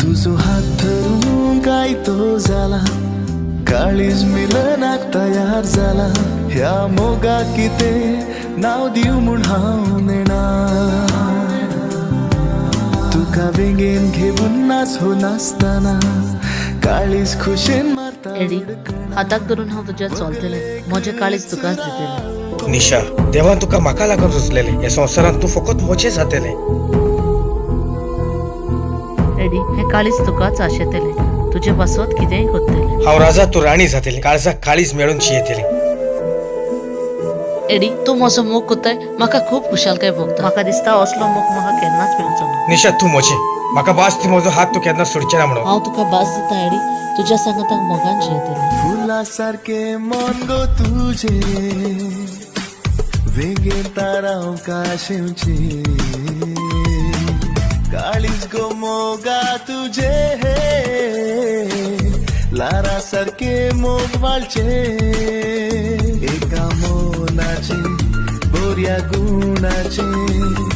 तुझो हात धरून काय तो झाला काळीज मिलनाक तयार झाला ह्या मोगा किते नाव दिव म्हूण हांव नेणार तुका वेंगेन घेवन नाच हो नासतना काळीज खुशेन मारता एडी हाताक धरून हांव तुज्या चलतलें म्हजें काळीज तुकाच दितलें निशा देवान तुका म्हाका लागून रुचलेले ह्या संवसारांत तूं फकत म्हजें जातलें एडी हें काळीज तुकाच आशेतलें तुजे पासत कितेंय करतलें हांव राजा तूं राणी जातली काळजाक काळीज मेळून जियेतली एडी तूं म्हजो मोग कोत्ताय म्हाका खूब खुशालकाय भोगता म्हाका दिसता असलो मोग म्हाका केन्नाच मेळचो ना निशा तूं म्हजें म्हाका बास ती म्हजो हात तूं केन्ना सोडचें ना म्हणून हांव तुका भास दिता एडी तुज्या सांगाताक मोगान जियेतलें फुला सारखे मन गो तुझे वेगेन ताराव काशेवचे काळीज गो मोगा तुझे लारा सारखे मोग वाळचे एका मोनाचे बोऱ्या गुणाचे